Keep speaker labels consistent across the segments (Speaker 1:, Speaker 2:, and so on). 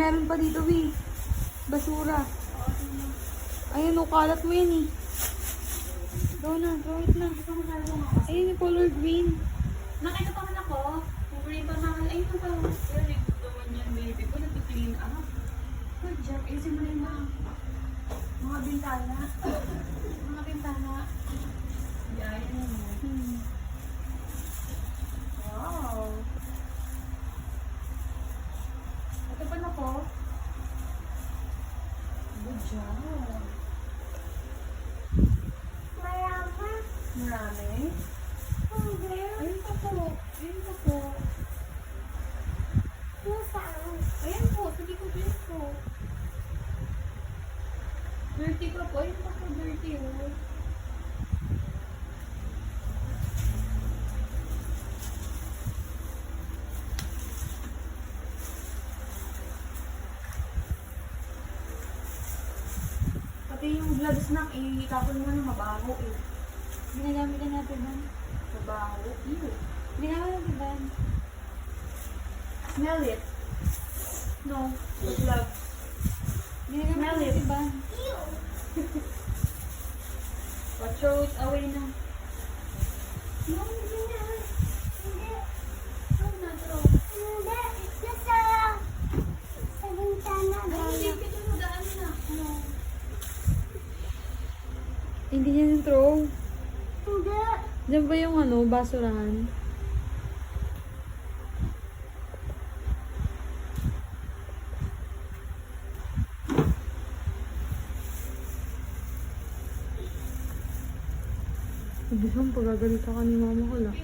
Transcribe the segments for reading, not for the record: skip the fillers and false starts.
Speaker 1: meron pa dito, Wi. Basura. Ayun, kalat mo yan eh. Throw na, throw it na. Ayun yung color green.
Speaker 2: Nakita pa man ako. Green pa naman. Ayun pa. Pero nagtutuwan yan, baby ko. Nag-clean up. Good job. Ayusin mo na yung mga bintana. Mga bintana. Yan. Wow. Ito pa na po. Good job. Marami. Ayun pa po. Ayun pa po. Ayun po. Sabi ko din po. Dirty pa po. Ayun pa po. Dirty oh. Pati yung blood snack, itapon mo na mabaho eh.
Speaker 1: Ginagamit na natin ba?
Speaker 2: Mabaho. Ew.
Speaker 1: Ginagamit natin ba?
Speaker 2: Smell it. No. Love.
Speaker 1: Ginagamit
Speaker 2: Smell it.
Speaker 1: natin ba?
Speaker 2: But throw it away na.
Speaker 1: No, hindi na.
Speaker 2: Throw na, throw. Ay, hindi kita madaan na. Ano?
Speaker 1: Hindi niya yung throw. Diyan ba yung basurahan? Sabi mo, pagagalita ka ni mama ko lang.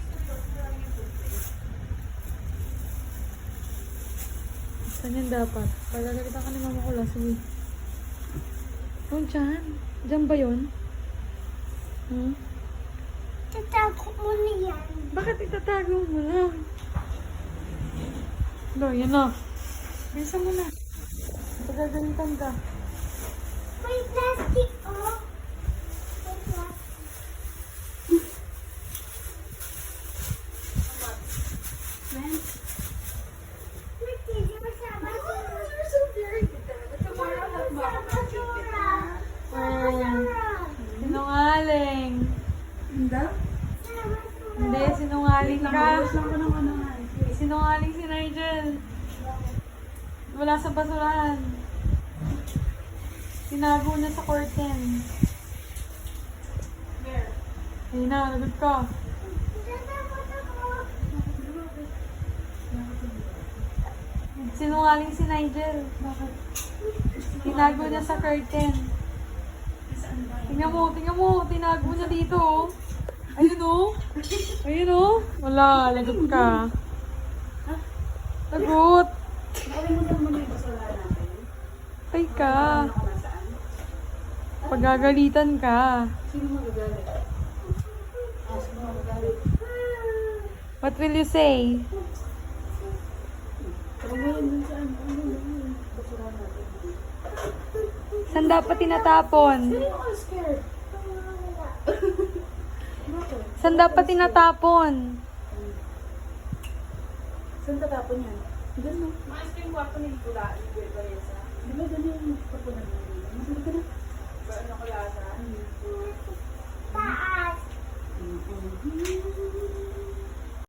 Speaker 1: Saan yan dapat? Pagagalita ka ni mama ko lang. Sige. Oh, dyan. Dyan ba yun? Hmm?
Speaker 3: Tatago mo na yan.
Speaker 1: Bakit itatago mo lang? No, yan na. Bisa mo na. Pagagalitan ka.
Speaker 3: May plastic, oh. May plastic. May tissue pa sa basura.
Speaker 2: You're so very good. Tomorrow, have
Speaker 3: Basura.
Speaker 1: Sinungaling.
Speaker 2: Hindi?
Speaker 1: Hindi, sinungaling ka.
Speaker 2: Gusto ko ng ano nga.
Speaker 1: Sinungaling si Nigel. Wala sa basurahan. Tinago na sa curtain.
Speaker 2: Where?
Speaker 1: Ayun na, lagot ka. Sinungaling si Nigel.
Speaker 2: Bakit?
Speaker 1: Tinago na sa curtain. Tingnan mo, tinago na dito. Oh. Ayun oh. Ayun oh. Wala, lagot ka. Lagot.
Speaker 2: Nakalimutan mo na yung basurahan natin.
Speaker 1: Ay ka.
Speaker 2: Ano ka nasaan?
Speaker 1: Pagagalitan ka.
Speaker 2: Sino magagalit? Sino magagalit?
Speaker 1: What will you say?
Speaker 2: Pero ngayon dun saan? Ano yung basurahan natin?
Speaker 1: Saan dapat tinatapon?
Speaker 2: Sino ka scared? Bakit?
Speaker 1: Saan dapat tinatapon?
Speaker 2: Saan tatapon yan? Doon no? Mga ice cream kwarto ni Gula. Di ba ganyan yung tapunan mo? Masali ka na.